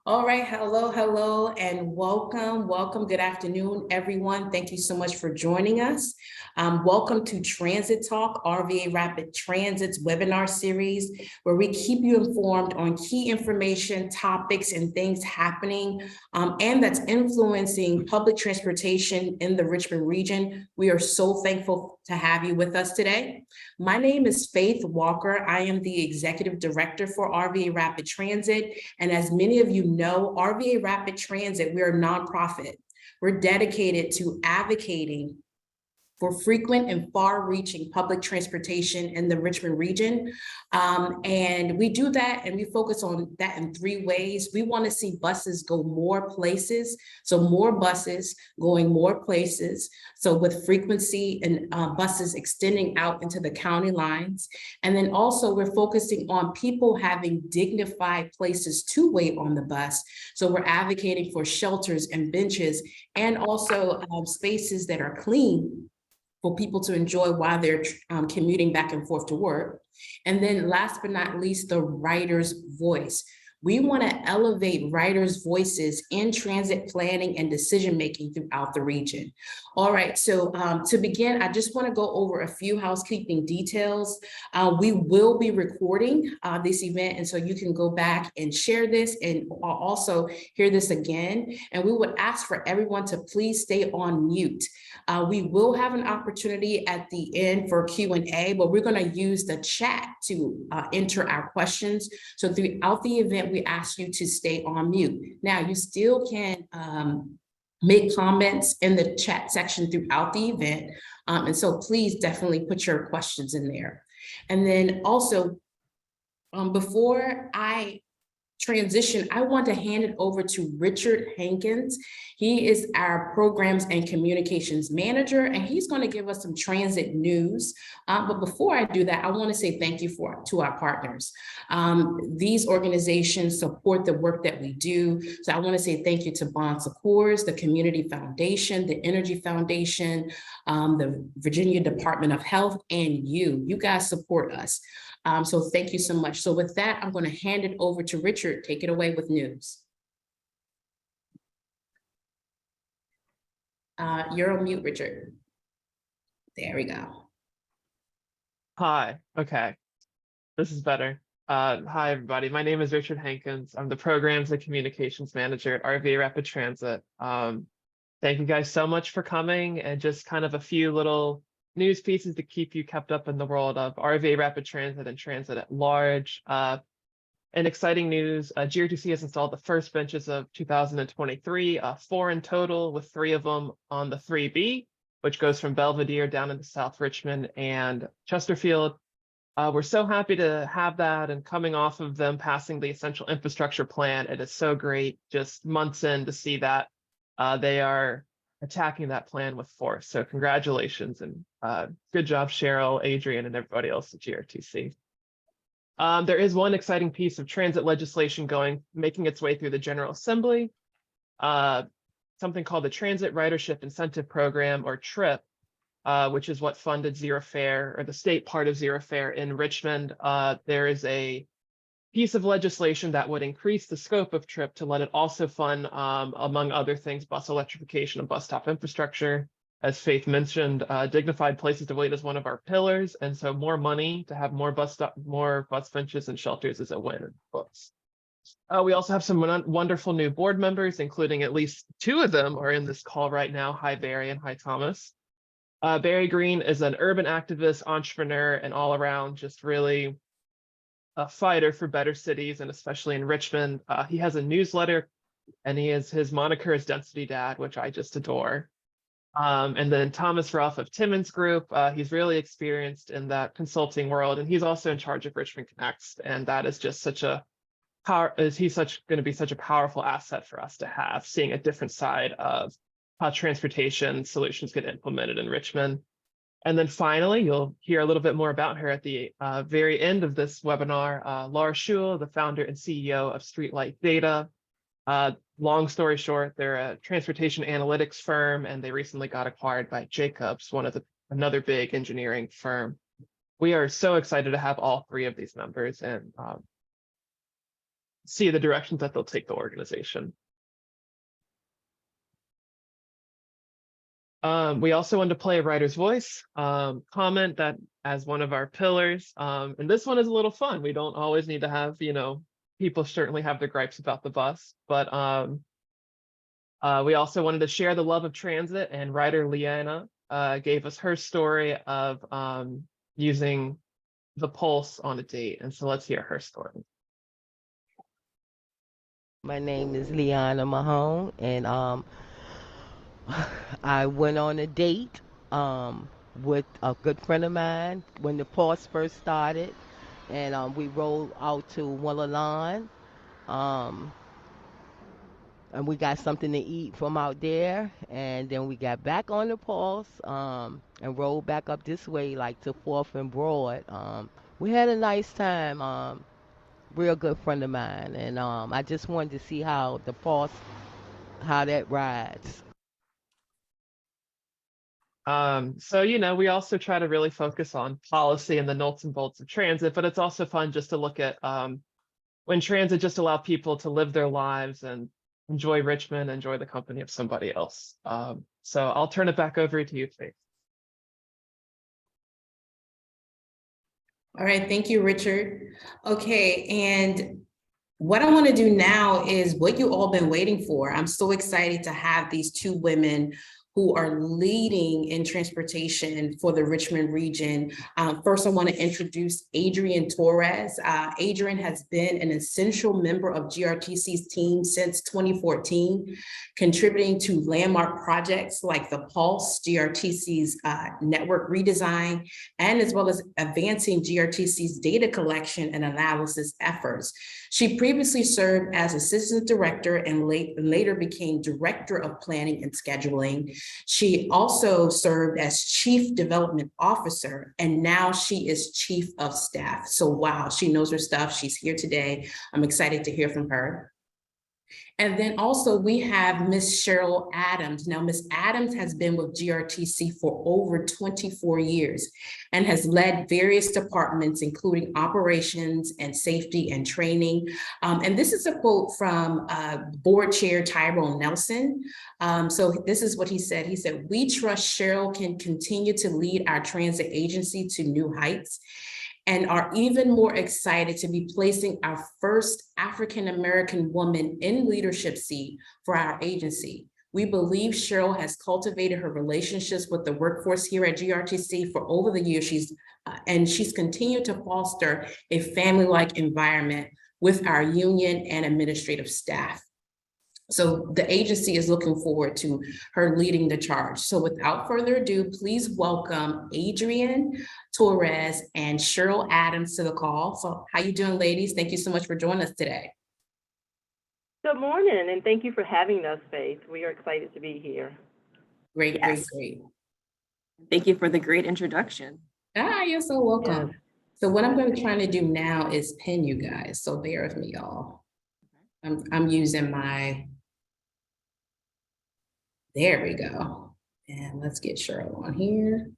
All right, hello, and welcome. Good afternoon, everyone. Thank you so much for joining us. Welcome to Transit Talk, RVA Rapid Transit's webinar series, where we keep you informed on key information, topics, and things happening, and that's influencing public transportation in the Richmond region. We are so thankful to have you with us today. My name is Faith Walker. I am the Executive Director for RVA Rapid Transit, and as many of you know, RVA Rapid Transit, we're a nonprofit. We're dedicated to advocating for frequent and far-reaching public transportation in the Richmond region. And we do that, and we focus on that in three ways. We want to see buses go more places, so more buses going more places, so with frequency and buses extending out into the county lines. And then also we're focusing on people having dignified places to wait on the bus. So we're advocating for shelters and benches, and also spaces that are clean for people to enjoy while they're commuting back and forth to work. And then last but not least, the rider's voice. We want to elevate riders' voices in transit planning and decision-making throughout the region. All right, so to begin, I just want to go over a few housekeeping details. We will be recording this event, and so you can go back and share this and also hear this again. And we would ask for everyone to please stay on mute. We will have an opportunity at the end for Q&A, but we're going to use the chat to enter our questions. So throughout the event, we ask you to stay on mute. Now, you still can make comments in the chat section throughout the event. And so please definitely put your questions in there. And then also, before I transition, I want to hand it over to Richard Hankins. He is our programs and communications manager, and he's going to give us some transit news. But before I do that, I want to say thank you to our partners. These organizations support the work that we do. So I want to say thank you to Bon Secours, the Community Foundation, the Energy Foundation, the Virginia Department of Health, and you. You guys support us. So thank you so much. So with that, I'm going to hand it over to Richard. Take it away with news. You're on mute, Richard. There we go. Hi, okay, this is better. Hi, everybody. My name is Richard Hankins. I'm the Programs and Communications Manager at RVA Rapid Transit. Thank you guys so much for coming, and just kind of a few little news pieces to keep you kept up in the world of RVA Rapid Transit and transit at large. And exciting news, GRTC has installed the first benches of 2023, 4 in total, with 3 of them on the 3B, which goes from Belvedere down into South Richmond and Chesterfield. We're so happy to have that, and coming off of them passing the essential infrastructure plan, it is so great just months in to see that they are attacking that plan with force. So congratulations, and good job, Sheryl, Adrienne, and everybody else at GRTC. There is one exciting piece of transit legislation making its way through the General Assembly, something called the Transit Ridership Incentive Program, or TRIP, which is what funded Zero Fare, or the state part of Zero Fare in Richmond. There is a piece of legislation that would increase the scope of TRIP to let it also fund, among other things, bus electrification and bus stop infrastructure. As Faith mentioned, dignified places to wait is one of our pillars, and so more money to have more bus benches and shelters is a win in books. We also have some wonderful new board members, including at least 2 of them are in this call right now. Hi, Barry, and hi, Thomas. Barry Green is an urban activist, entrepreneur, and all around just really a fighter for better cities, and especially in Richmond. He has a newsletter, and his moniker is Density Dad, which I just adore. And then Thomas Ruff of Timmons Group, he's really experienced in that consulting world, and he's also in charge of Richmond Connects, and that is just such a going to be such a powerful asset for us to have, seeing a different side of how transportation solutions get implemented in Richmond. And then finally, you'll hear a little bit more about her at the very end of this webinar. Laura Schul, the founder and CEO of Streetlight Data. Long story short, they're a transportation analytics firm, and they recently got acquired by Jacobs, another big engineering firm. We are so excited to have all 3 of these members, and see the directions that they'll take the organization. We also wanted to play a writer's voice comment that as one of our pillars. And this one is a little fun. We don't always need to have, people certainly have their gripes about the bus, but we also wanted to share the love of transit, and writer Leanna gave us her story of using the pulse on a date. And so let's hear her story. My name is Leanna Mahone, and I went on a date with a good friend of mine when the pause first started, and we rolled out to Willalon, and we got something to eat from out there, and then we got back on the pause and rolled back up this way, like to 4th and Broad. We had a nice time. Real good friend of mine, and I just wanted to see how the pause, how that rides. So, we also try to really focus on policy and the nuts and bolts of transit, but it's also fun just to look at when transit just allow people to live their lives and enjoy Richmond, enjoy the company of somebody else. So I'll turn it back over to you, Faith. All right, thank you, Richard. Okay, and what I want to do now is what you all been waiting for. I'm so excited to have these two women who are leading in transportation for the Richmond region. First, I want to introduce Adrienne Torres. Adrienne has been an essential member of GRTC's team since 2014, contributing to landmark projects like the Pulse, GRTC's network redesign, and as well as advancing GRTC's data collection and analysis efforts. She previously served as assistant director and later became director of planning and scheduling. She also served as chief development officer, and now she is chief of staff. So wow, she knows her stuff. She's here today. I'm excited to hear from her. And then also we have Ms. Sheryl Adams. Now, Ms. Adams has been with GRTC for over 24 years and has led various departments, including operations and safety and training. And this is a quote from board chair Tyrone Nelson. So this is what he said. He said, "We trust Sheryl can continue to lead our transit agency to new heights, and are even more excited to be placing our first African-American woman in leadership seat for our agency. We believe Sheryl has cultivated her relationships with the workforce here at GRTC for over the years. She's continued to foster a family-like environment with our union and administrative staff. So the agency is looking forward to her leading the charge. So without further ado, please welcome Adrienne Torres and Sheryl Adams to the call. So how you doing, ladies? Thank you so much for joining us today. Good morning, and thank you for having us, Faith. We are excited to be here. Great, Yes. great. Thank you for the great introduction. You're so welcome. Yes. So what I'm going to try to do now is pin you guys. So bear with me, y'all. I'm using my, there we go. And let's get Sheryl on here.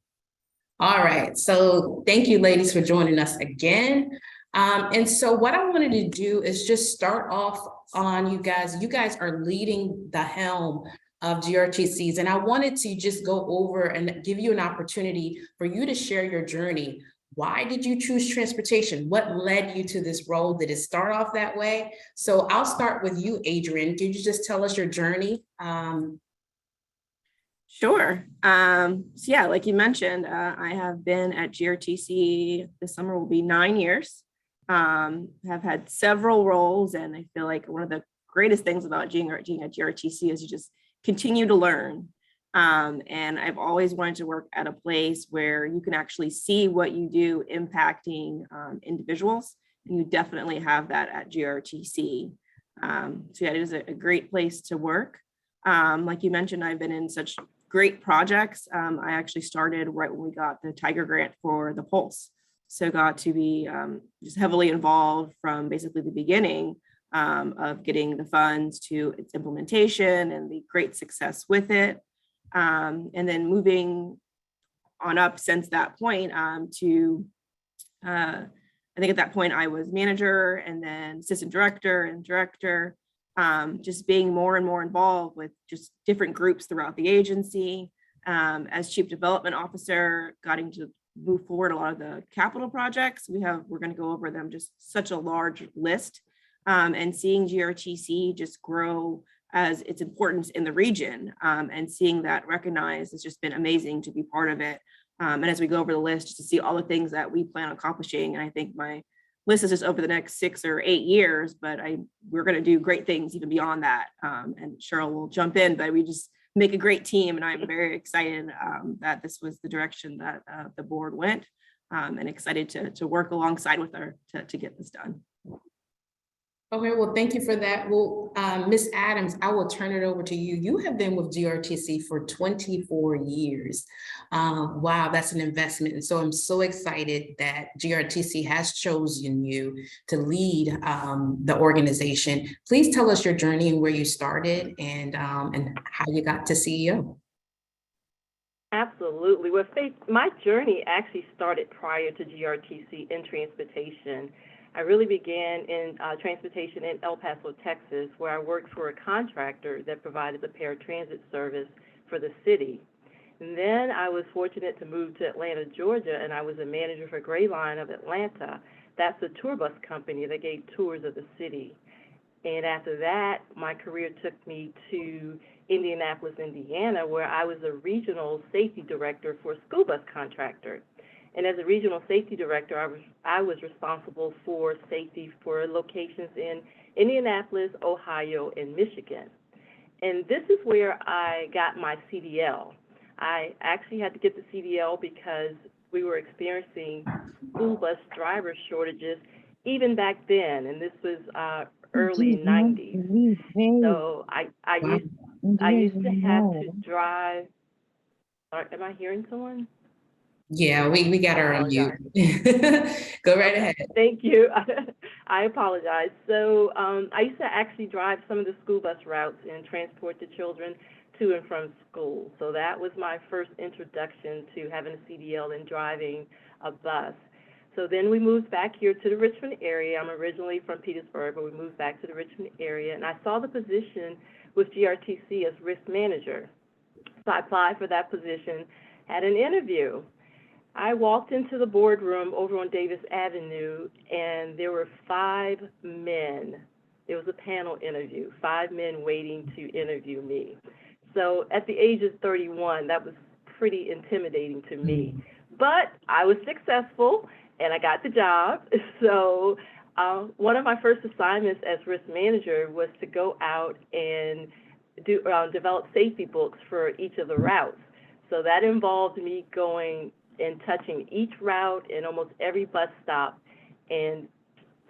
All right, so thank you, ladies, for joining us again. And so what I wanted to do is just start off on you guys. You guys are leading the helm of GRTCs, and I wanted to just go over and give you an opportunity for you to share your journey. Why did you choose transportation? What led you to this role? Did it start off that way? So I'll start with you, Adrienne. Could you just tell us your journey? Sure. So yeah, like you mentioned, I have been at GRTC, this summer will be 9 years. Have had several roles, and I feel like one of the greatest things about being at GRTC is you just continue to learn. And I've always wanted to work at a place where you can actually see what you do impacting individuals, and you definitely have that at GRTC. So yeah, it is a great place to work. Like you mentioned, I've been in such great projects. I actually started right when we got the Tiger Grant for the Pulse. So got to be just heavily involved from basically the beginning of getting the funds to its implementation and the great success with it. And then moving on up since that point to I think at that point I was manager and then assistant director and director, just being more and more involved with just different groups throughout the agency. As chief development officer, getting to move forward a lot of the capital projects. We're going to go over them, just such a large list, and seeing GRTC just grow as its importance in the region, and seeing that recognized has just been amazing to be part of it. And as we go over the list, just to see all the things that we plan on accomplishing, and I think my list is just over the next 6 or 8 years, but we're going to do great things even beyond that. And Sheryl will jump in, but we just make a great team, and I'm very excited that this was the direction that the board went, and excited to work alongside with her to get this done. Okay, well, thank you for that. Well, Ms. Adams, I will turn it over to you. You have been with GRTC for 24 years. Wow, that's an investment. And so I'm so excited that GRTC has chosen you to lead the organization. Please tell us your journey and where you started and how you got to CEO. Absolutely. Well, Faith, my journey actually started prior to GRTC in transportation. I really began in transportation in El Paso, Texas, where I worked for a contractor that provided the paratransit service for the city. And then I was fortunate to move to Atlanta, Georgia, and I was a manager for Gray Line of Atlanta. That's a tour bus company that gave tours of the city. And after that, my career took me to Indianapolis, Indiana, where I was a regional safety director for a school bus contractor. And as a regional safety director, I was responsible for safety for locations in Indianapolis, Ohio, and Michigan. And this is where I got my CDL. I actually had to get the CDL because we were experiencing school bus driver shortages even back then, and this was early 90s. So I used to have to drive. Am I hearing someone? Yeah, we got her on mute. Go right ahead. Thank you. I apologize. So I used to actually drive some of the school bus routes and transport the children to and from school. So that was my first introduction to having a CDL and driving a bus. So then we moved back here to the Richmond area. I'm originally from Petersburg, but we moved back to the Richmond area, and I saw the position with GRTC as risk manager. So I applied for that position, had an interview. I walked into the boardroom over on Davis Avenue, and there were 5 men. There was a panel interview, 5 men waiting to interview me. So at the age of 31, that was pretty intimidating to me. But I was successful, and I got the job. So one of my first assignments as risk manager was to go out and develop safety books for each of the routes. So that involved me going and touching each route and almost every bus stop and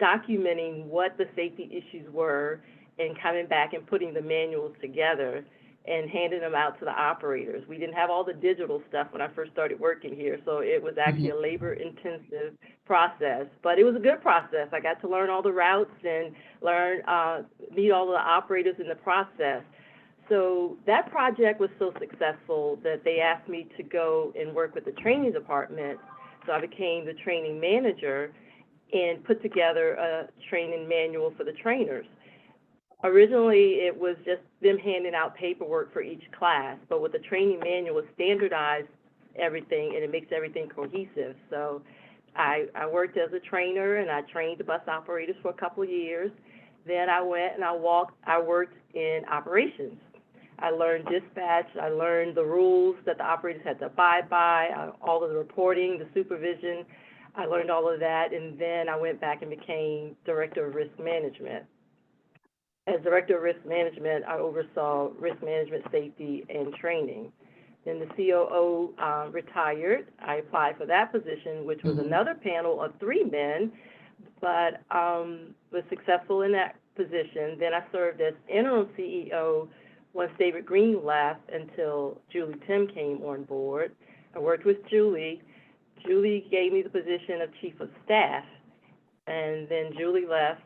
documenting what the safety issues were and coming back and putting the manuals together and handing them out to the operators. We didn't have all the digital stuff when I first started working here, so it was actually a labor-intensive process, but it was a good process. I got to learn all the routes and meet all the operators in the process. So that project was so successful that they asked me to go and work with the training department. So I became the training manager and put together a training manual for the trainers. Originally, it was just them handing out paperwork for each class, but with the training manual, it standardized everything and it makes everything cohesive. So I worked as a trainer and I trained the bus operators for a couple of years. Then I went and I worked in operations. I learned dispatch, I learned the rules that the operators had to abide by, all of the reporting, the supervision. I learned all of that, and then I went back and became Director of Risk Management. As Director of Risk Management, I oversaw risk management, safety, and training. Then the COO retired. I applied for that position, which was another panel of 3 men, but was successful in that position. Then I served as interim CEO once David Green left until Julie Tim came on board. I worked with Julie. Julie gave me the position of Chief of Staff, and then Julie left.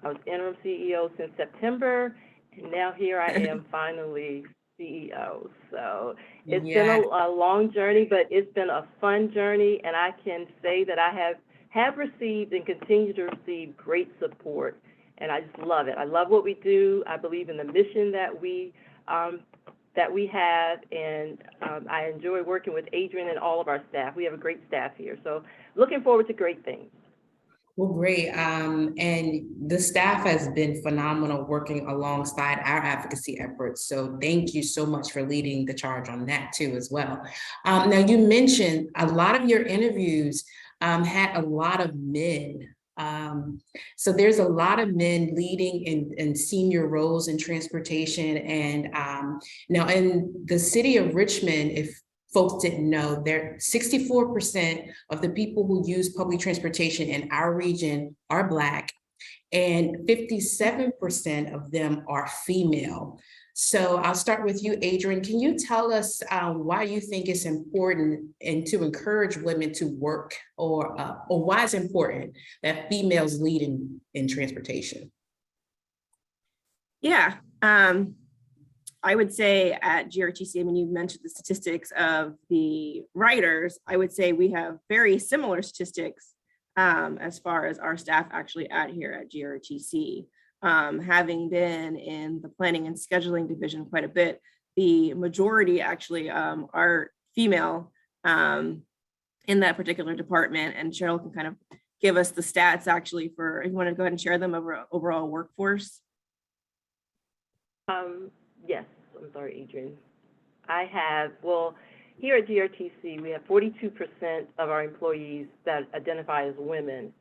I was interim CEO since September, and now here I am finally CEO. So it's been a long journey, but it's been a fun journey, and I can say that I have have received and continue to receive great support. And I just love it. I love what we do. I believe in the mission that we have, and I enjoy working with Adrienne and all of our staff. We have a great staff here, so looking forward to great things. Well, great. And the staff has been phenomenal working alongside our advocacy efforts. So thank you so much for leading the charge on that too as well. Now you mentioned a lot of your interviews had a lot of men. So there's a lot of men leading in senior roles in transportation. And now in the city of Richmond, if folks didn't know, there 64% of the people who use public transportation in our region are Black, and 57% of them are female. So I'll start with you, Adrienne. Can you tell us why you think it's important and to encourage women to work, or why it's important that females lead in transportation? Yeah. I would say at GRTC, I mean, you mentioned the statistics of the writers. I would say we have very similar statistics as far as our staff actually here at GRTC. Having been in the planning and scheduling division quite a bit, the majority actually are female in that particular department. And Sheryl can kind of give us the stats actually for, if you want to go ahead and share them over overall workforce. Yes, I'm sorry, Adrienne. Here at GRTC, we have 42% of our employees that identify as women.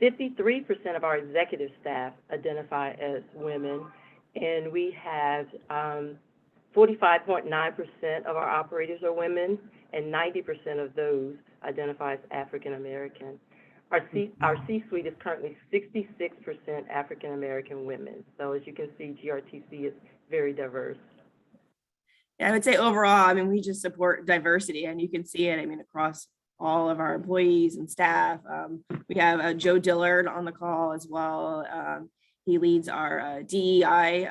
53% of our executive staff identify as women, and we have 45.9% of our operators are women, and 90% of those identify as African American. Our C-suite is currently 66% African American women. So as you can see, GRTC is very diverse. Yeah, I would say overall, I mean, we just support diversity, and you can see it, I mean, across all of our employees and staff. We have Joe Dillard on the call as well. He leads our DEI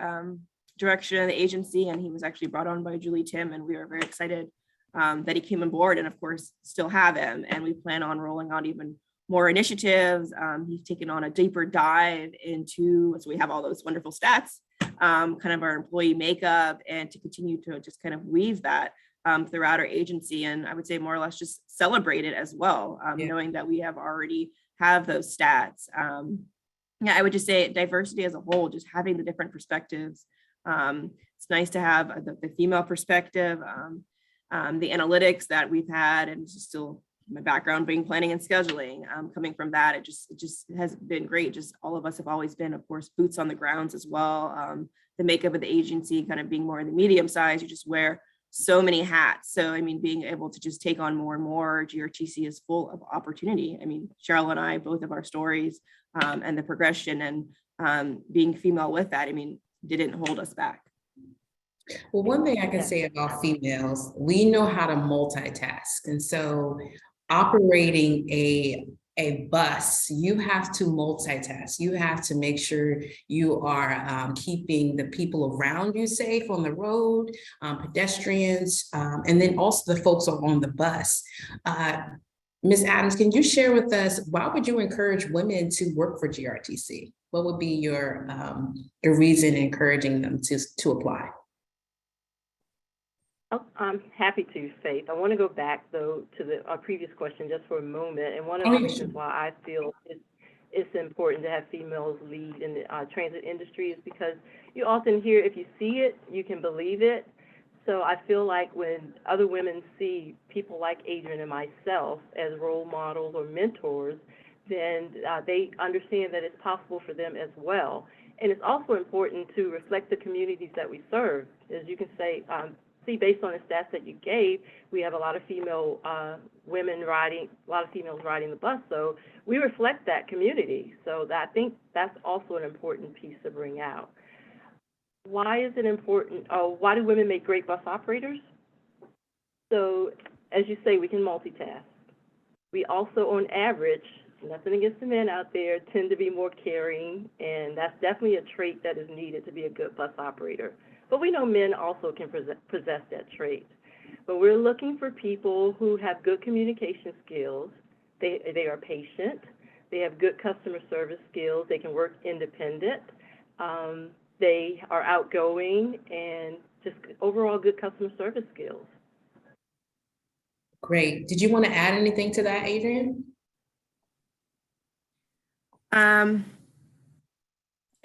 direction of the agency, and he was actually brought on by Julie Tim, and we are very excited that he came on board, and of course, still have him. And we plan on rolling out even more initiatives. He's taken on a deeper dive into, so we have all those wonderful stats, kind of our employee makeup, and to continue to just kind of weave that throughout our agency. And I would say more or less just celebrate it as well, knowing that we already have those stats. Yeah, I would just say diversity as a whole, just having the different perspectives. It's nice to have the female perspective, the analytics that we've had, and just still my background being planning and scheduling, coming from that, it just has been great. Just all of us have always been, of course, boots on the grounds as well. The makeup of the agency kind of being more in the medium size, you just wear so many hats. So, I mean, being able to just take on more and more, GRTC is full of opportunity. I mean, Sheryl and I, both of our stories and the progression and being female with that, I mean, didn't hold us back. Well, one thing I can say about females, we know how to multitask. And so operating a bus, you have to multitask. You have to make sure you are keeping the people around you safe on the road, pedestrians, and then also the folks on the bus. Ms. Adams, can you share with us, why would you encourage women to work for GRTC? What would be your reason encouraging them to apply? Oh, I'm happy to, Faith. I want to go back, though, to our previous question just for a moment. And one of the reasons why I feel it's important to have females lead in the transit industry is because you often hear, if you see it, you can believe it. So I feel like when other women see people like Adrienne and myself as role models or mentors, then they understand that it's possible for them as well. And it's also important to reflect the communities that we serve. As you can see, based on the stats that you gave, we have a lot of female females riding the bus. So we reflect that community. So I think that's also an important piece to bring out. Why is it important? Why do women make great bus operators? So as you say, we can multitask. We also, on average, nothing against the men out there, tend to be more caring, and that's definitely a trait that is needed to be a good bus operator. But we know men also can possess that trait. But we're looking for people who have good communication skills. They are patient. They have good customer service skills. They can work independent. They are outgoing and just overall good customer service skills. Great. Did you want to add anything to that, Adrienne? I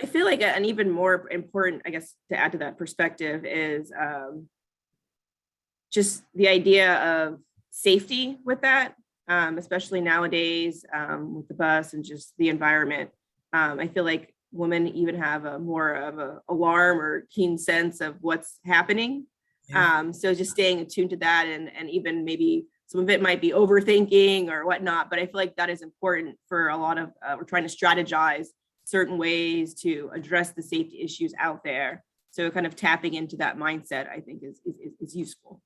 feel like an even more important, I guess, to add to that perspective is just the idea of safety with that, especially nowadays with the bus and just the environment. I feel like women even have a more of an alarm or keen sense of what's happening. Yeah. So just staying attuned to that, and even maybe some of it might be overthinking or whatnot, but I feel like that is important for a lot of, we're trying to strategize certain ways to address the safety issues out there. So kind of tapping into that mindset, I think is useful.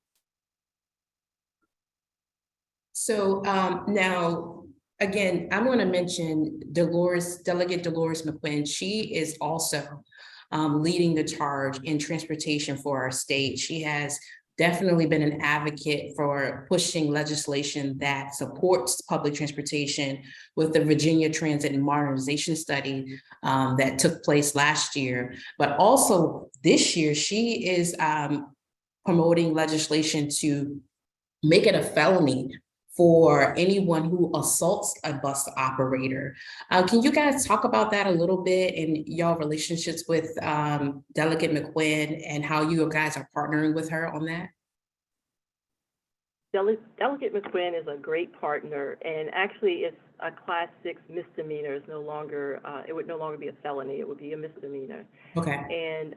So now, again, I want to mention Delegate Dolores McQuinn. She is also leading the charge in transportation for our state. She has definitely been an advocate for pushing legislation that supports public transportation with the Virginia Transit and Modernization Study that took place last year. But also this year, she is promoting legislation to make it a felony for anyone who assaults a bus operator. Can you guys talk about that a little bit and y'all relationships with Delegate McQuinn and how you guys are partnering with her on that? Delegate McQuinn is a great partner, and actually it's a Class 6 misdemeanor. It's no longer, it would no longer be a felony, it would be a misdemeanor. Okay. And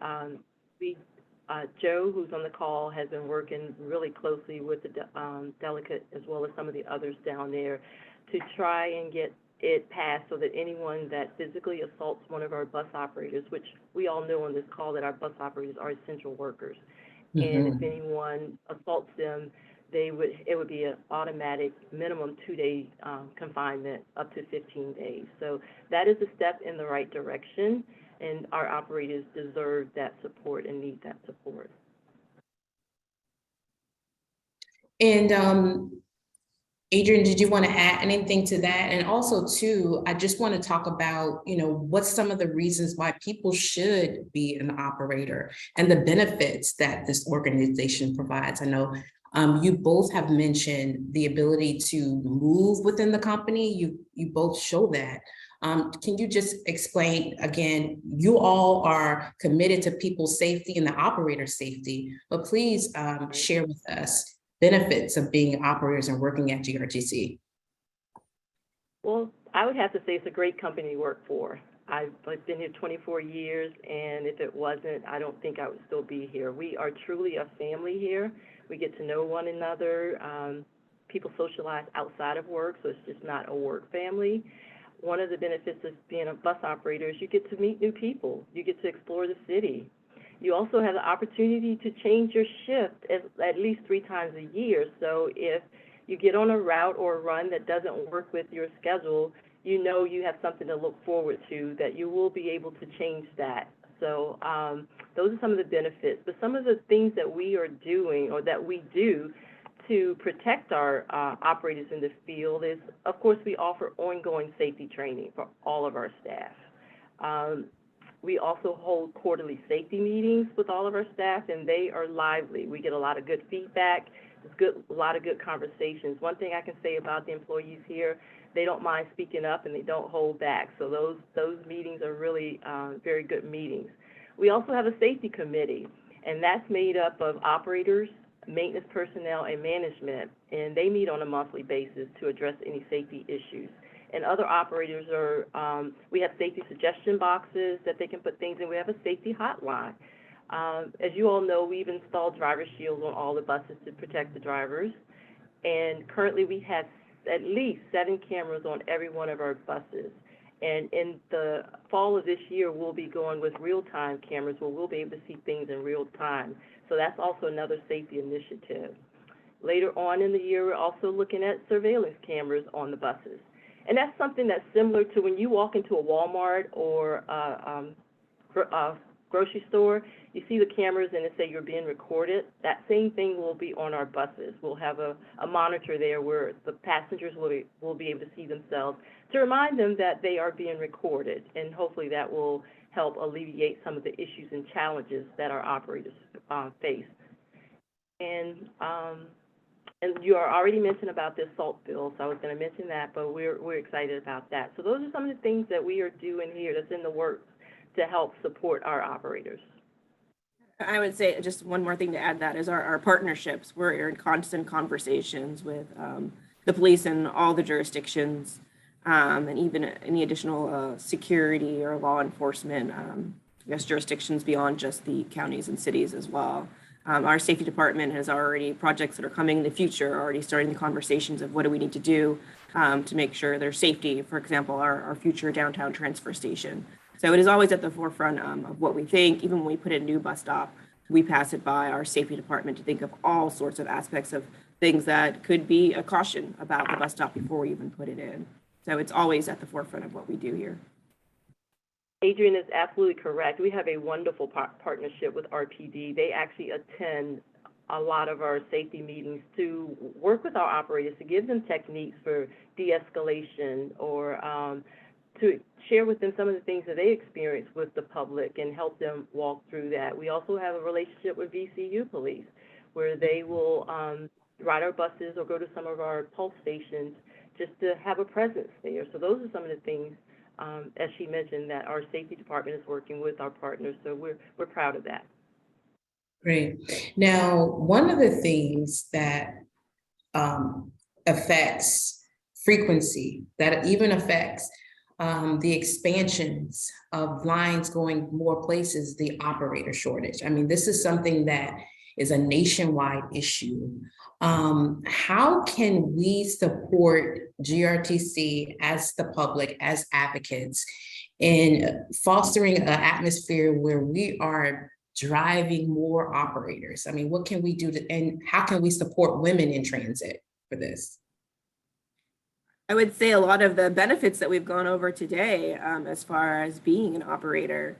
Joe, who's on the call, has been working really closely with the delegate as well as some of the others down there to try and get it passed so that anyone that physically assaults one of our bus operators, which we all know on this call that our bus operators are essential workers, and if anyone assaults them, it would be an automatic minimum 2-day confinement up to 15 days. So that is a step in the right direction, and our operators deserve that support and need that support. And Adrienne, did you want to add anything to that? And also too, I just want to talk about, what's some of the reasons why people should be an operator and the benefits that this organization provides. I know you both have mentioned the ability to move within the company. You both show that. Can you just explain again, you all are committed to people's safety and the operator safety, but please share with us benefits of being operators and working at GRTC. Well, I would have to say it's a great company to work for. I've been here 24 years, and if it wasn't, I don't think I would still be here. We are truly a family here. We get to know one another. People socialize outside of work, so it's just not a work family. One of the benefits of being a bus operator is you get to meet new people. You get to explore the city. You also have the opportunity to change your shift at least 3 times a year. So if you get on a route or a run that doesn't work with your schedule, you know you have something to look forward to, that you will be able to change that. So those are some of the benefits. But some of the things that we are doing or that we do to protect our operators in the field is, of course, we offer ongoing safety training for all of our staff. We also hold quarterly safety meetings with all of our staff, and they are lively. We get a lot of good feedback. There's a lot of good conversations. One thing I can say about the employees here, they don't mind speaking up and they don't hold back. So those meetings are really very good meetings. We also have a safety committee, and that's made up of operators, maintenance personnel, and management, and they meet on a monthly basis to address any safety issues. And other operators we have safety suggestion boxes that they can put things in. We have a safety hotline. As you all know, we've installed driver shields on all the buses to protect the drivers. And currently we have at least 7 cameras on every one of our buses. And in the fall of this year, we'll be going with real-time cameras where we'll be able to see things in real time. So that's also another safety initiative. Later on in the year, we're also looking at surveillance cameras on the buses. And that's something that's similar to when you walk into a Walmart or a grocery store, you see the cameras and it say you're being recorded. That same thing will be on our buses. We'll have a monitor there where the passengers will be able to see themselves to remind them that they are being recorded, and hopefully that will help alleviate some of the issues and challenges that our operators face. And you are already mentioned about this SALT bill, so I was going to mention that, but we're excited about that. So those are some of the things that we are doing here that's in the works to help support our operators. I would say just one more thing to add that is our partnerships. We're in constant conversations with the police in all the jurisdictions, and even any additional security or law enforcement, I guess jurisdictions beyond just the counties and cities as well. Our safety department has already projects that are coming in the future, already starting the conversations of what do we need to do to make sure there's safety. For example, our future downtown transfer station. So it is always at the forefront of what we think. Even when we put in a new bus stop, we pass it by our safety department to think of all sorts of aspects of things that could be a caution about the bus stop before we even put it in. So it's always at the forefront of what we do here. Adrienne is absolutely correct. We have a wonderful partnership with RPD. They actually attend a lot of our safety meetings to work with our operators to give them techniques for de-escalation or to share with them some of the things that they experience with the public and help them walk through that. We also have a relationship with VCU Police where they will ride our buses or go to some of our pulse stations just to have a presence there. So those are some of the things, as she mentioned, that our safety department is working with our partners. So we're proud of that. Great. Now, one of the things that affects frequency, that even affects the expansions of lines going more places, the operator shortage. I mean, this is something that is a nationwide issue. How can we support GRTC as the public, as advocates, in fostering an atmosphere where we are driving more operators? I mean, what can we do and how can we support women in transit for this? I would say a lot of the benefits that we've gone over today, as far as being an operator,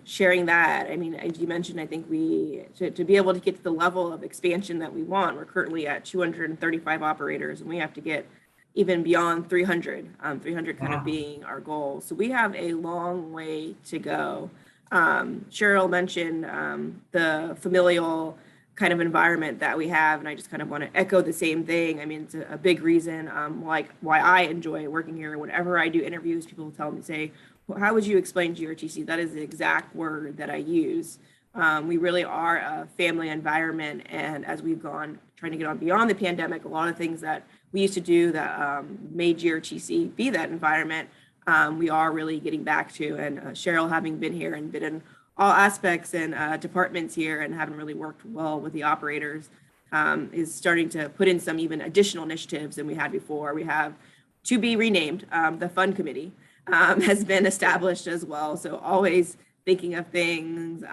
sharing that. I mean, as you mentioned, I think to be able to get to the level of expansion that we want, we're currently at 235 operators, and we have to get even beyond 300, 300 kind of being our goal. So we have a long way to go. Sheryl mentioned the familial kind of environment that we have, and I just kind of want to echo the same thing. I mean, it's a big reason like why I enjoy working here. Whenever I do interviews, people tell me, say, well, how would you explain GRTC? That is the exact word that I use. We really are a family environment, and as we've gone trying to get on beyond the pandemic, a lot of things that we used to do that made GRTC be that environment, we are really getting back to. And Sheryl, having been here and been in all aspects and departments here and having really worked well with the operators, is starting to put in some even additional initiatives than we had before. We have, to be renamed, the Fund Committee has been established as well. So always thinking of things.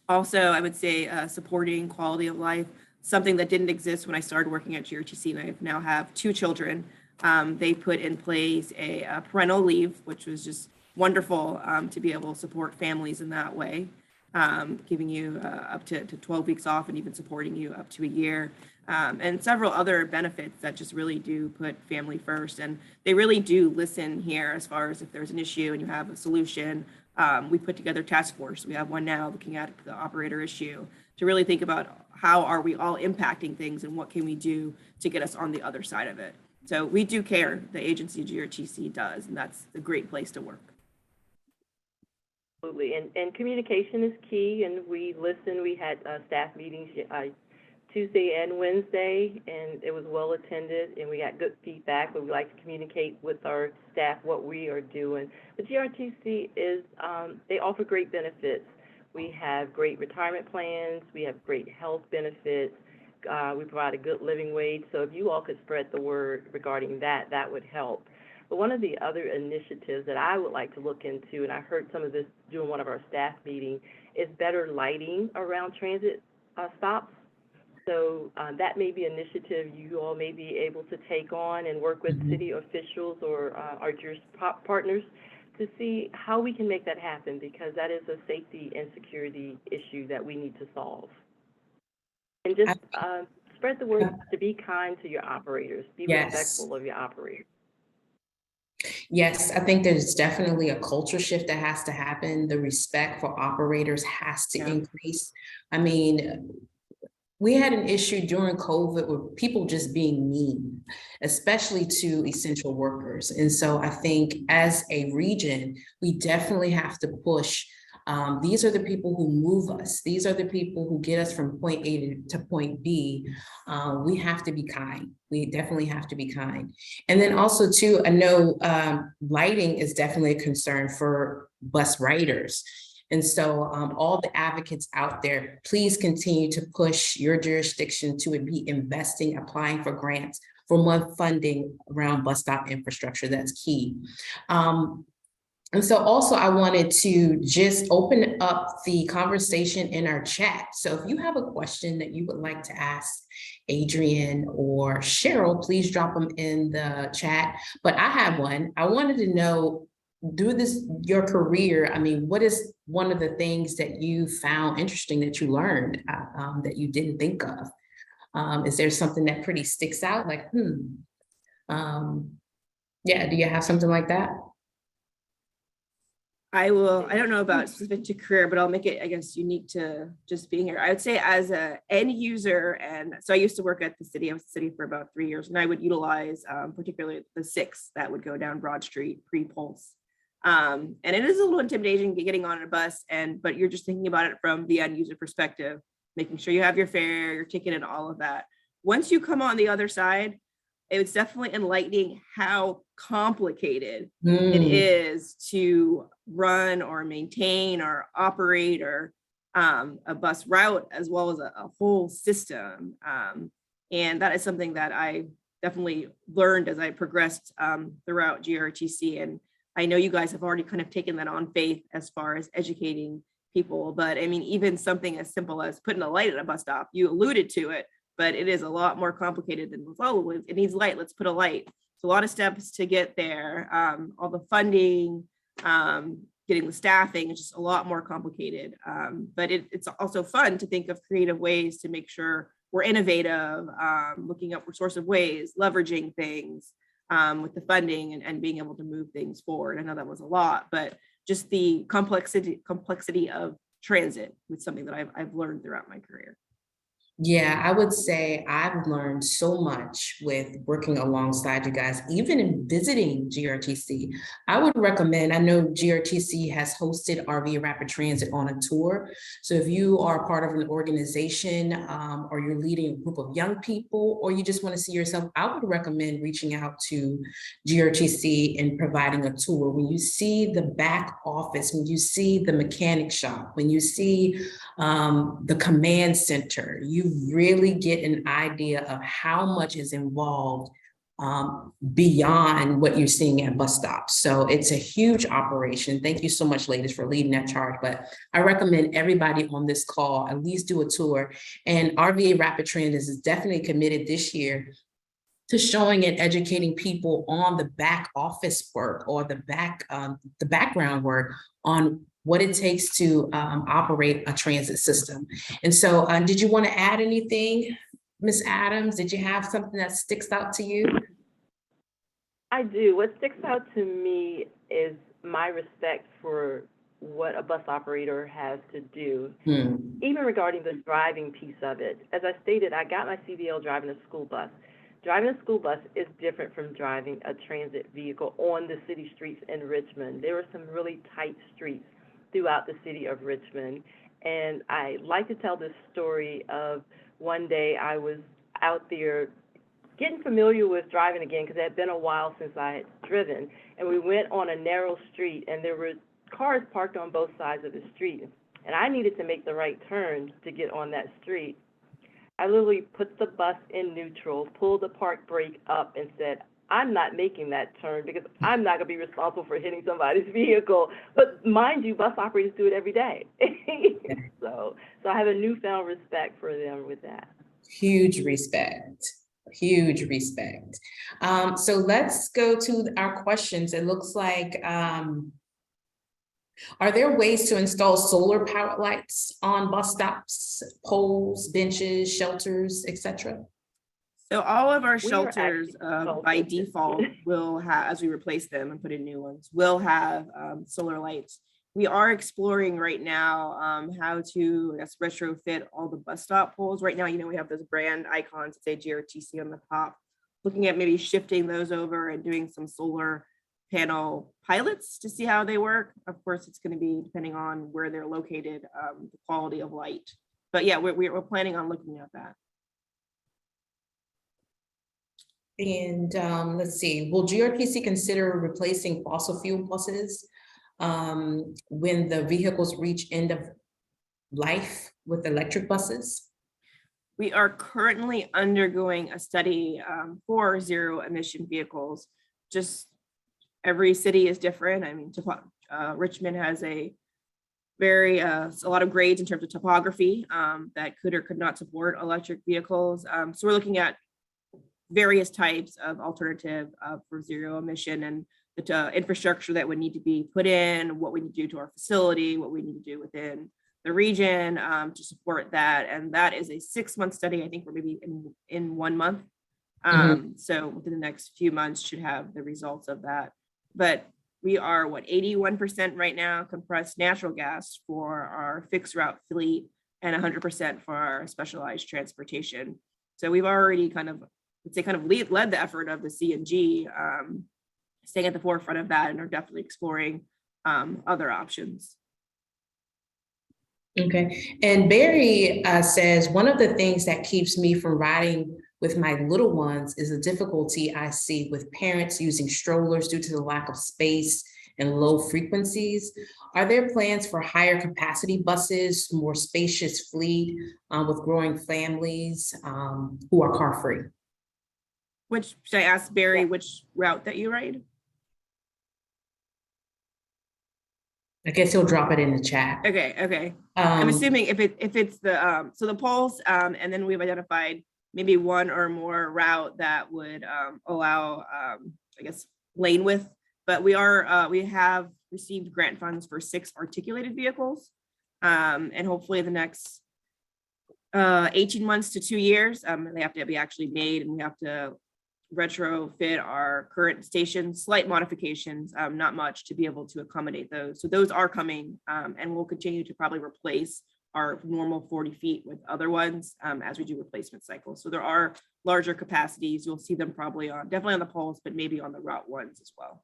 Also, I would say supporting quality of life, something that didn't exist when I started working at GRTC, and I now have 2 children. They put in place a parental leave, which was just wonderful to be able to support families in that way, giving you up to 12 weeks off and even supporting you up to a year, and several other benefits that just really do put family first. And they really do listen here as far as if there's an issue and you have a solution. We put together a task force. We have one now looking at the operator issue to really think about how are we all impacting things and what can we do to get us on the other side of it. So we do care, the agency GRTC does, and that's a great place to work. Absolutely, and communication is key, and we listen. We had staff meetings Tuesday and Wednesday, and it was well attended, and we got good feedback, but we like to communicate with our staff what we are doing. The GRTC is, they offer great benefits. We have great retirement plans, we have great health benefits, we provide a good living wage, so if you all could spread the word regarding that, that would help. But one of the other initiatives that I would like to look into, and I heard some of this during one of our staff meetings, is better lighting around transit stops. So that may be an initiative you all may be able to take on and work with city officials or our partners to see how we can make that happen, because that is a safety and security issue that we need to solve. And just spread the word to be kind to your operators, be respectful of your operators. Yes, I think there's definitely a culture shift that has to happen. The respect for operators has to increase. I mean, we had an issue during COVID with people just being mean, especially to essential workers. And so I think as a region, we definitely have to push. These are the people who move us. These are the people who get us from point A to point B. We have to be kind. We definitely have to be kind. And then also too, I know lighting is definitely a concern for bus riders. And so all the advocates out there, please continue to push your jurisdiction to be investing, applying for grants for more funding around bus stop infrastructure. That's key. And so also I wanted to just open up the conversation in our chat. So if you have a question that you would like to ask Adrienne or Sheryl, please drop them in the chat. But I have one. I wanted to know, through your career, I mean, what is one of the things that you found interesting that you learned that you didn't think of? Is there something that pretty sticks out? Like, yeah, do you have something like that? I don't know about specific to career, but I'll make it, I guess, unique to just being here. I would say as a end user, and so I used to work at the city. I was at the city for about 3 years, and I would utilize particularly the 6 that would go down Broad Street pre-Pulse. And it is a little intimidating getting on a bus, but you're just thinking about it from the end user perspective, making sure you have your fare, your ticket, and all of that. Once you come on the other side, it's definitely enlightening how complicated it is to run or maintain or operate or a bus route, as well as a whole system. And that is something that I definitely learned as I progressed throughout GRTC. And I know you guys have already kind of taken that on faith as far as educating people. But I mean, even something as simple as putting a light at a bus stop, you alluded to it, but it is a lot more complicated than, oh, it needs light, let's put a light. It's a lot of steps to get there. All the funding, getting the staffing, it's just a lot more complicated. But it's also fun to think of creative ways to make sure we're innovative, looking up resourceful ways, leveraging things with the funding and being able to move things forward. I know that was a lot, but just the complexity of transit was something that I've learned throughout my career. Yeah, I would say I've learned so much with working alongside you guys, even in visiting GRTC. I would recommend, I know GRTC has hosted RV Rapid Transit on a tour. So if you are part of an organization or you're leading a group of young people, or you just want to see yourself, I would recommend reaching out to GRTC and providing a tour. When you see the back office, when you see the mechanic shop, when you see the command center, you really get an idea of how much is involved beyond what you're seeing at bus stops. So it's a huge operation. Thank you so much, ladies, for leading that charge. But I recommend everybody on this call at least do a tour. And RVA Rapid Transit is definitely committed this year to showing and educating people on the back office work or the background work on what it takes to operate a transit system. And so did you want to add anything, Ms. Adams? Did you have something that sticks out to you? I do. What sticks out to me is my respect for what a bus operator has to do, even regarding the driving piece of it. As I stated, I got my CDL driving a school bus. Driving a school bus is different from driving a transit vehicle on the city streets in Richmond. There are some really tight streets throughout the city of Richmond. And I like to tell this story of one day I was out there getting familiar with driving again, because it had been a while since I had driven. And we went on a narrow street, and there were cars parked on both sides of the street. And I needed to make the right turn to get on that street. I literally put the bus in neutral, pulled the park brake up, and said, I'm not making that turn because I'm not going to be responsible for hitting somebody's vehicle. But mind you, bus operators do it every day. So I have a newfound respect for them with that. Huge respect. Huge respect. So let's go to our questions. It looks like Are there ways to install solar powered lights on bus stops, poles, benches, shelters, etc.? So all of our We are shelters actually by consulted. default will have, as we replace them and put in new ones, will have solar lights. We are exploring right now how to, I guess, retrofit all the bus stop poles. Right now, you know, we have those brand icons that say GRTC on the top. Looking at maybe shifting those over and doing some solar panel pilots to see how they work. Of course, it's going to be depending on where they're located, the quality of light. But yeah, we're planning on looking at that. And let's see, will GRTC consider replacing fossil fuel buses when the vehicles reach end of life with electric buses? We are currently undergoing a study for zero emission vehicles. Just every city is different. I mean, Richmond has a lot of grades in terms of topography that could or could not support electric vehicles. So we're looking at various types of alternative for zero emission and the infrastructure that would need to be put in, what we need to do to our facility, what we need to do within the region to support that. And that is a 6-month study. I think we're maybe in 1 month. So within the next few months should have the results of that. But we are 81% right now compressed natural gas for our fixed route fleet and 100% for our specialized transportation. So we've already kind of led the effort of the CNG, staying at the forefront of that, and are definitely exploring other options. Okay, and Barry says, one of the things that keeps me from riding with my little ones is the difficulty I see with parents using strollers due to the lack of space and low frequencies. Are there plans for higher capacity buses, more spacious fleet with growing families who are car free? Should I ask Barry which route that you ride? I guess he'll drop it in the chat. Okay. I'm assuming if it's the so the Pulse, and then we've identified maybe one or more route that would allow I guess lane width, but we have received grant funds for 6 articulated vehicles, and hopefully the next 18 months to 2 years, they have to be actually made, and we have to retrofit our current stations, slight modifications, not much, to be able to accommodate those. So those are coming, and we'll continue to probably replace our normal 40 feet with other ones as we do replacement cycles. So there are larger capacities. You'll see them probably definitely on the Pulse, but maybe on the Route 1s as well.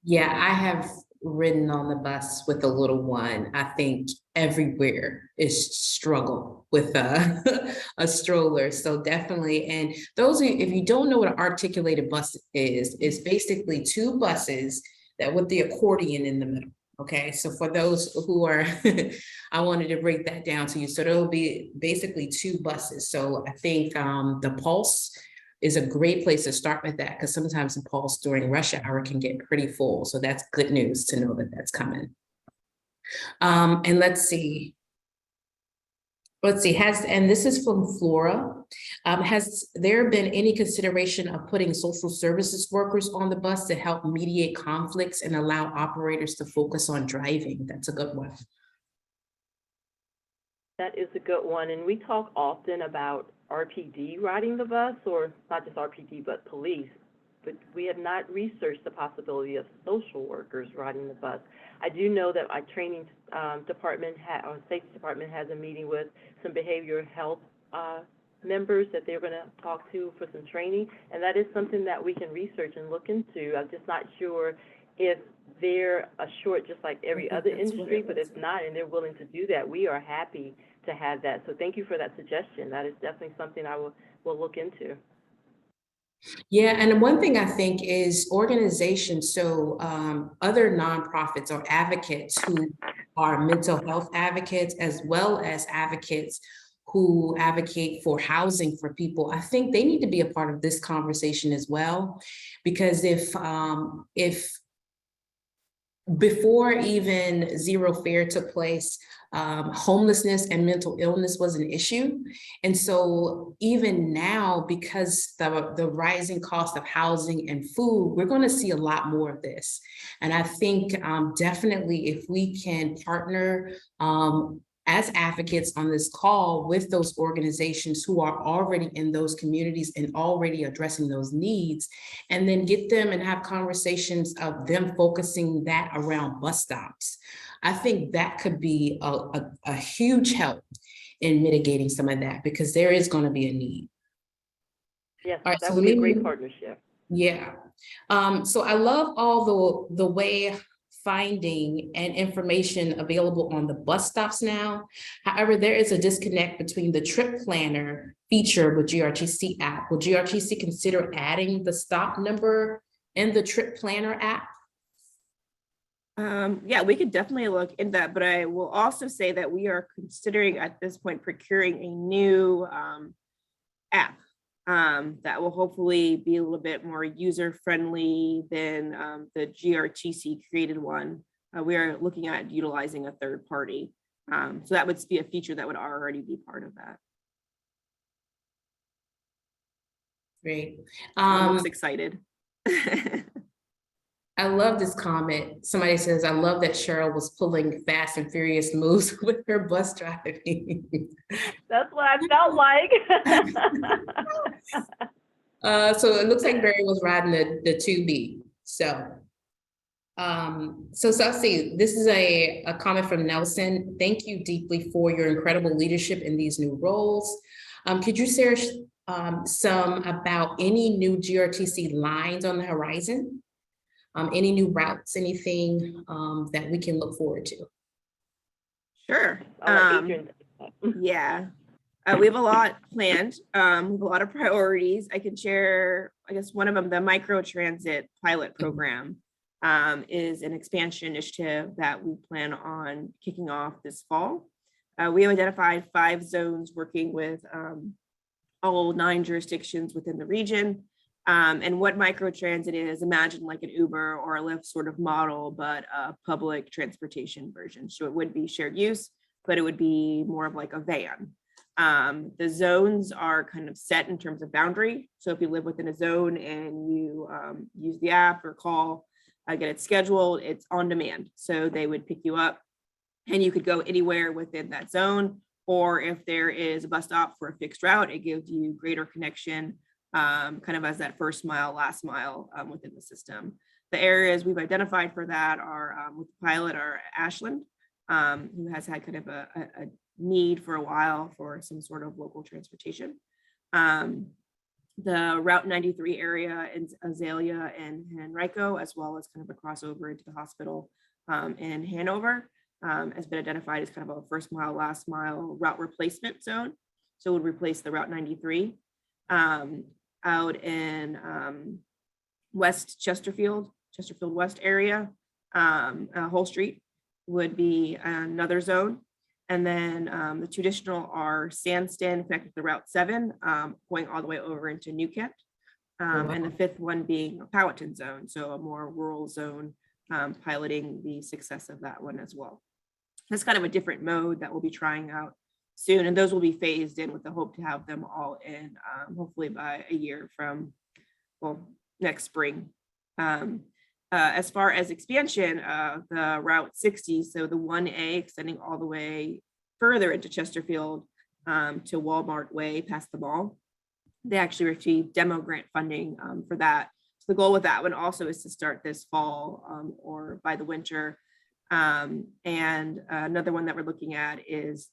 Yeah, I have ridden on the bus with a little one. I think everywhere is struggle with a stroller. So definitely, and those, if you don't know what an articulated bus is, it's basically 2 buses that with the accordion in the middle. Okay, so for those who are, I wanted to break that down to you. So there'll be basically 2 buses. So I think the Pulse is a great place to start with that, because sometimes the Pulse during rush hour can get pretty full. So that's good news to know that that's coming. And let's see, and this is from Flora. Has there been any consideration of putting social services workers on the bus to help mediate conflicts and allow operators to focus on driving? That's a good one. That is a good one, and we talk often about RPD riding the bus, or not just RPD, but police, but we have not researched the possibility of social workers riding the bus. I do know that our training department, our safety department, has a meeting with some behavioral health members that they're going to talk to for some training, and that is something that we can research and look into. I'm just not sure if they're a short just like every other industry, but if not, and they're willing to do that, we are happy to have that. So thank you for that suggestion. That is definitely something I will look into. Yeah, and one thing I think is organizations, so other nonprofits or advocates who are mental health advocates, as well as advocates who advocate for housing for people, I think they need to be a part of this conversation as well. Because if before even zero fare took place, homelessness and mental illness was an issue. And so even now, because the rising cost of housing and food, we're going to see a lot more of this. And I think definitely if we can partner as advocates on this call with those organizations who are already in those communities and already addressing those needs, and then get them and have conversations of them focusing that around bus stops. I think that could be a huge help in mitigating some of that, because there is going to be a need. Yes, All right, that so would be a great maybe- partnership. Yeah. So I love all the way finding and information available on the bus stops now. However, there is a disconnect between the trip planner feature with GRTC app. Will GRTC consider adding the stop number in the trip planner app? Yeah, we could definitely look into that, but I will also say that we are considering at this point procuring a new app that will hopefully be a little bit more user-friendly than the GRTC created one. We are looking at utilizing a third party. So that would be a feature that would already be part of that. Great. I'm most excited. I love this comment. Somebody says, I love that Sheryl was pulling fast and furious moves with her bus driving. That's what I felt like. So it looks like Barry was riding the 2B. So I'll see, this is a comment from Nelson. Thank you deeply for your incredible leadership in these new roles. Could you share some about any new GRTC lines on the horizon? Any new routes, anything that we can look forward to? Sure. I'll let Adrienne- Yeah. We have a lot planned. We have a lot of priorities. I can share, I guess, one of them, the micro transit pilot program is an expansion initiative that we plan on kicking off this fall. We have identified 5 zones working with all 9 jurisdictions within the region. And what microtransit is, imagine like an Uber or a Lyft sort of model, but a public transportation version. So it would be shared use, but it would be more of like a van. The zones are kind of set in terms of boundary. So if you live within a zone and you use the app or call, get it scheduled, it's on demand. So they would pick you up and you could go anywhere within that zone. Or if there is a bus stop for a fixed route, it gives you greater connection kind of as that first mile, last mile within the system. The areas we've identified for that are with the pilot are Ashland, who has had kind of a need for a while for some sort of local transportation. The Route 93 area in Azalea and Henrico, as well as kind of a crossover into the hospital in Hanover, has been identified as kind of a first mile, last mile route replacement zone. So it would replace the Route 93. Out in West Chesterfield West area, Whole Street would be another zone. And then the two additional are Sandston connected to Route 7, going all the way over into New Kent. And the 5th one being a Powhatan zone, so a more rural zone, piloting the success of that one as well. That's kind of a different mode that we'll be trying out soon, and those will be phased in with the hope to have them all in hopefully by a year from, well, next spring. As far as expansion, the Route 60, so the 1A extending all the way further into Chesterfield to Walmart Way past the mall, they actually received demo grant funding for that. So the goal with that one also is to start this fall or by the winter. And another one that we're looking at is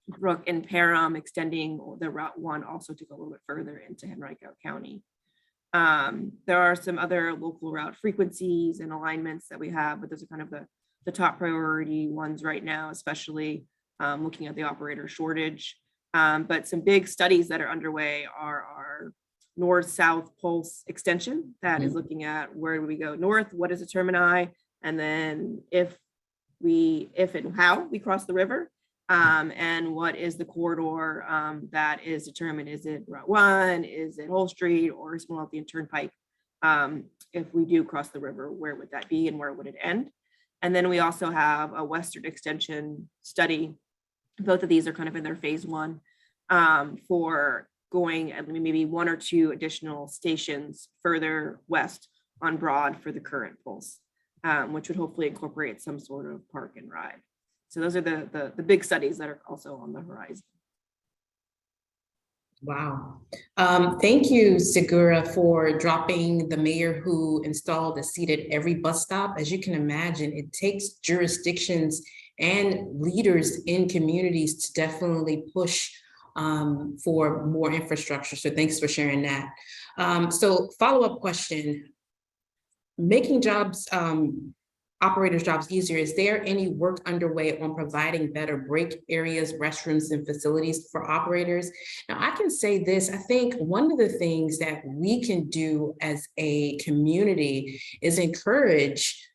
Brook and Parham, extending the Route 1 also to go a little bit further into Henrico County. There are some other local route frequencies and alignments that we have, but those are kind of the top priority ones right now, especially looking at the operator shortage. But some big studies that are underway are our north-south pulse extension that is looking at where do we go north, what is the termini, and then if and how we cross the river. And what is the corridor that is determined? Is it Route 1? Is it Whole Street? Or is Midlothian Turnpike? If we do cross the river, where would that be and where would it end? And then we also have a Western Extension study. Both of these are kind of in their phase one, for going at maybe 1 or 2 additional stations further west on Broad for the current pulse, which would hopefully incorporate some sort of park and ride. So those are the big studies that are also on the horizon. Wow. Thank you, Segura, for dropping the mayor who installed a seat at every bus stop. As you can imagine, it takes jurisdictions and leaders in communities to definitely push for more infrastructure. So thanks for sharing that. So follow-up question, making jobs, operators' jobs easier, is there any work underway on providing better break areas, restrooms, and facilities for operators? Now, I can say this, I think one of the things that we can do as a community is encourage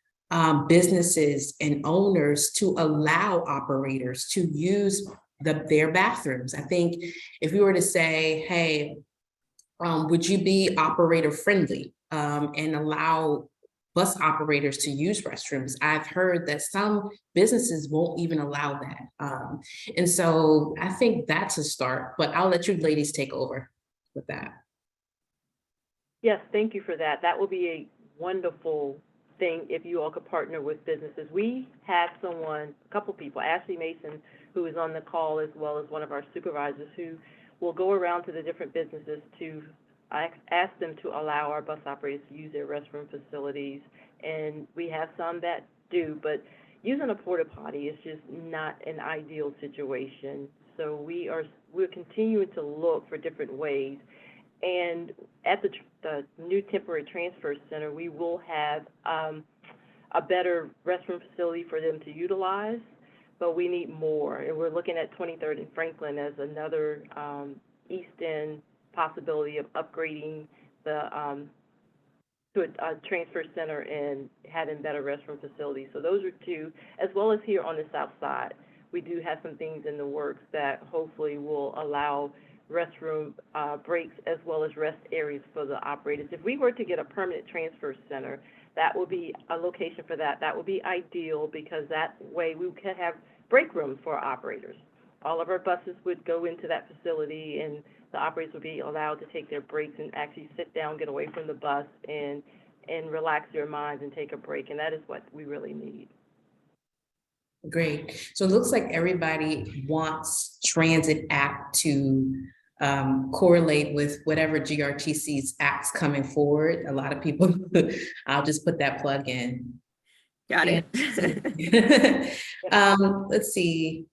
businesses and owners to allow operators to use their bathrooms. I think if we were to say, hey, would you be operator friendly and allow bus operators to use restrooms? I've heard that some businesses won't even allow that. And so I think that's a start, but I'll let you ladies take over with that. Yes, thank you for that. That will be a wonderful thing if you all could partner with businesses. We have someone, a couple people, Ashley Mason, who is on the call, as well as one of our supervisors, who will go around to the different businesses to ask them to allow our bus operators to use their restroom facilities. And we have some that do, but using a porta potty is just not an ideal situation. So we're continuing to look for different ways. And at the new temporary transfer center, we will have a better restroom facility for them to utilize, but we need more. And we're looking at 23rd and Franklin as another East End possibility of upgrading the to a transfer center and having better restroom facilities. So those are two, as well as here on the south side. We do have some things in the works that hopefully will allow restroom breaks as well as rest areas for the operators. If we were to get a permanent transfer center, that would be a location for that. That would be ideal, because that way we could have break rooms for our operators. All of our buses would go into that facility, and the operators would be allowed to take their breaks and actually sit down, get away from the bus, and relax their minds and take a break. And that is what we really need. Great. So it looks like everybody wants Transit Act to correlate with whatever GRTC's acts coming forward. A lot of people, I'll just put that plug in. Got it. Let's see.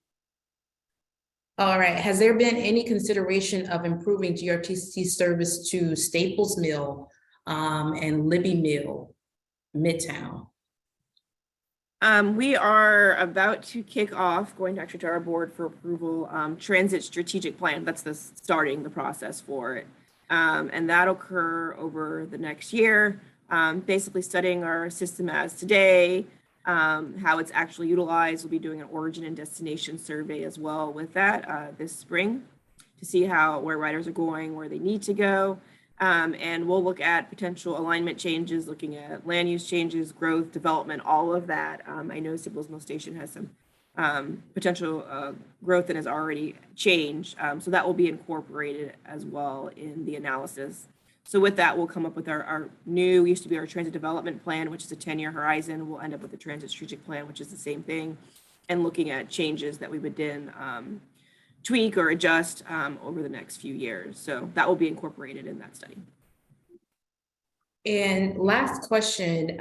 All right, has there been any consideration of improving GRTC service to Staples Mill and Libby Mill, Midtown? We are about to kick off, going actually to our board for approval, transit strategic plan. That's starting the process for it. And that'll occur over the next year, basically studying our system as today, how it's actually utilized. We'll be doing an origin and destination survey as well with that this spring to see where riders are going, where they need to go. And we'll look at potential alignment changes, looking at land use changes, growth, development, all of that. I know Staples Mill Station has some potential growth that has already changed. So that will be incorporated as well in the analysis. So with that, we'll come up with our new, used to be our transit development plan, which is a 10-year horizon. We'll end up with the transit strategic plan, which is the same thing, and looking at changes that we would then tweak or adjust over the next few years. So that will be incorporated in that study. And last question,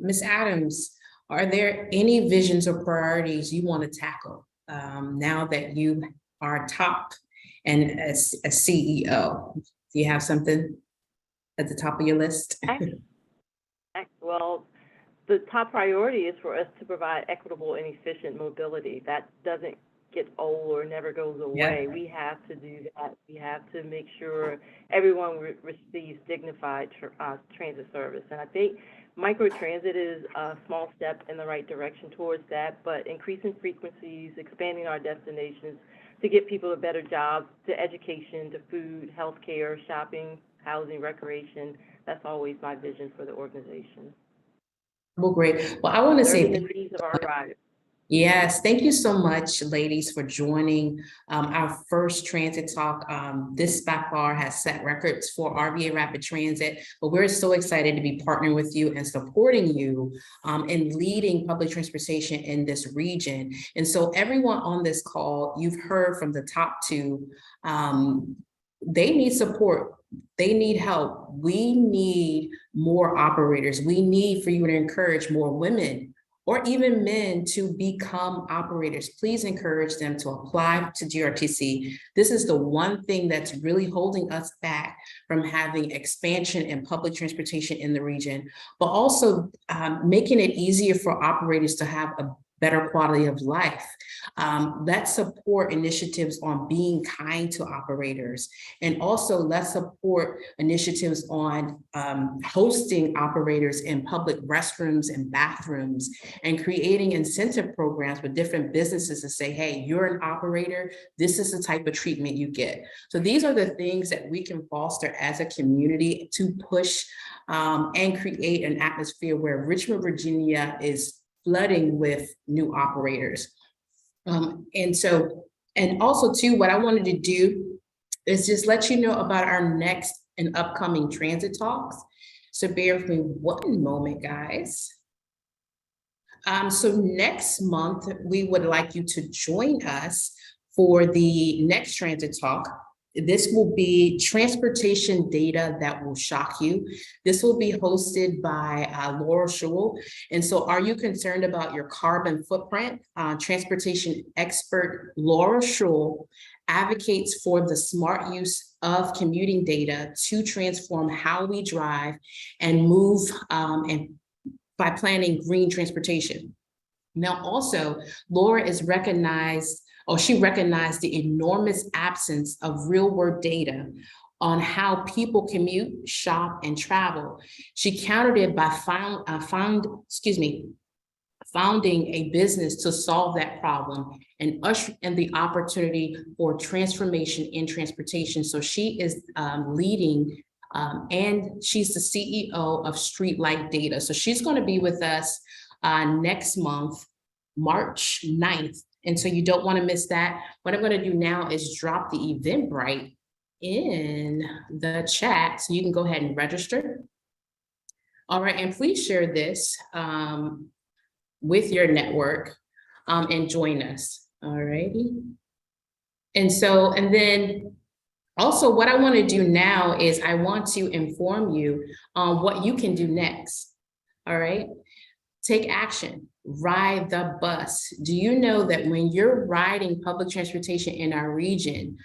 Ms. Adams, are there any visions or priorities you want to tackle now that you are top and as a CEO? Do you have something at the top of your list? Well, the top priority is for us to provide equitable and efficient mobility. That doesn't get old or never goes away. Yeah. We have to do that. We have to make sure everyone receives dignified transit service. And I think microtransit is a small step in the right direction towards that, but increasing frequencies, expanding our destinations to get people to better jobs, to education, to food, healthcare, shopping, housing, recreation. That's always my vision for the organization. Well, great. Well, I want to say serving the needs of our riders. yes, thank you so much, ladies, for joining our first transit talk. This by far has set records for RVA Rapid Transit, but we're so excited to be partnering with you and supporting you in leading public transportation in this region. And so everyone on this call, you've heard from the top two, they need support. They need help. We need more operators. We need for you to encourage more women or even men to become operators. Please encourage them to apply to GRTC. This is the one thing that's really holding us back from having expansion in public transportation in the region, but also making it easier for operators to have a better quality of life. Let's support initiatives on being kind to operators, and also let's support initiatives on hosting operators in public restrooms and bathrooms, and creating incentive programs with different businesses to say, hey, you're an operator, this is the type of treatment you get. So these are the things that we can foster as a community to push and create an atmosphere where Richmond, Virginia is flooding with new operators. And also too, what I wanted to do is just let you know about our next and upcoming transit talks. So bear with me one moment, guys. So next month, we would like you to join us for the next transit talk. This will be transportation data that will shock you. This will be hosted by Laura Schewel. And so are you concerned about your carbon footprint? Transportation expert Laura Schewel advocates for the smart use of commuting data to transform how we drive and move and by planning green transportation. Now also, Laura is recognized, or she recognized the enormous absence of real world data on how people commute, shop, and travel. She countered it by founding a business to solve that problem and usher in the opportunity for transformation in transportation. So she is leading and she's the CEO of Streetlight Data. So she's going to be with us next month, March 9th. And so you don't want to miss that. What I'm going to do now is drop the Eventbrite in the chat so you can go ahead and register. All right, and please share this with your network and join us. All righty. And then also what I want to do now is I want to inform you on what you can do next. All right. Take action, ride the bus. Do you know that when you're riding public transportation in our region,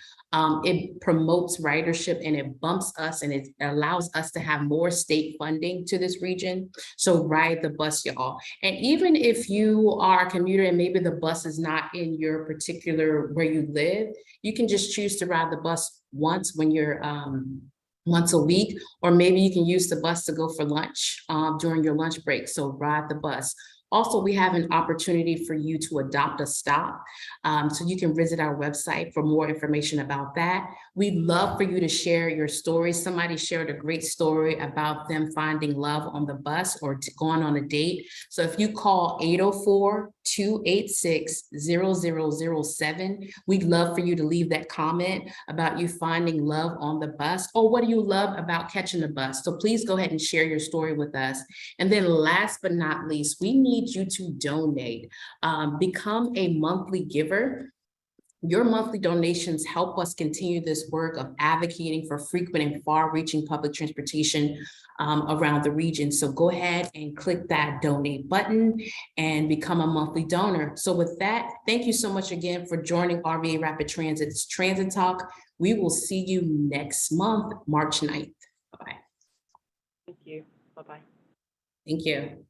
it promotes ridership and it bumps us and it allows us to have more state funding to this region? So ride the bus, y'all. And even if you are a commuter and maybe the bus is not in your particular where you live, you can just choose to ride the bus once when you're once a week, or maybe you can use the bus to go for lunch during your lunch break. So ride the bus. Also, we have an opportunity for you to adopt a stop. So you can visit our website for more information about that. We'd love for you to share your stories. Somebody shared a great story about them finding love on the bus or going on a date. So if you call 804-286-0007, we'd love for you to leave that comment about you finding love on the bus, or what do you love about catching the bus? So please go ahead and share your story with us. And then last but not least, we need you to donate. Become a monthly giver. Your monthly donations help us continue this work of advocating for frequent and far-reaching public transportation around the region. So go ahead and click that donate button and become a monthly donor. So with that, thank you so much again for joining RVA Rapid Transit's Transit Talk. We will see you next month, March 9th. Bye-bye. Thank you. Bye-bye. Thank you.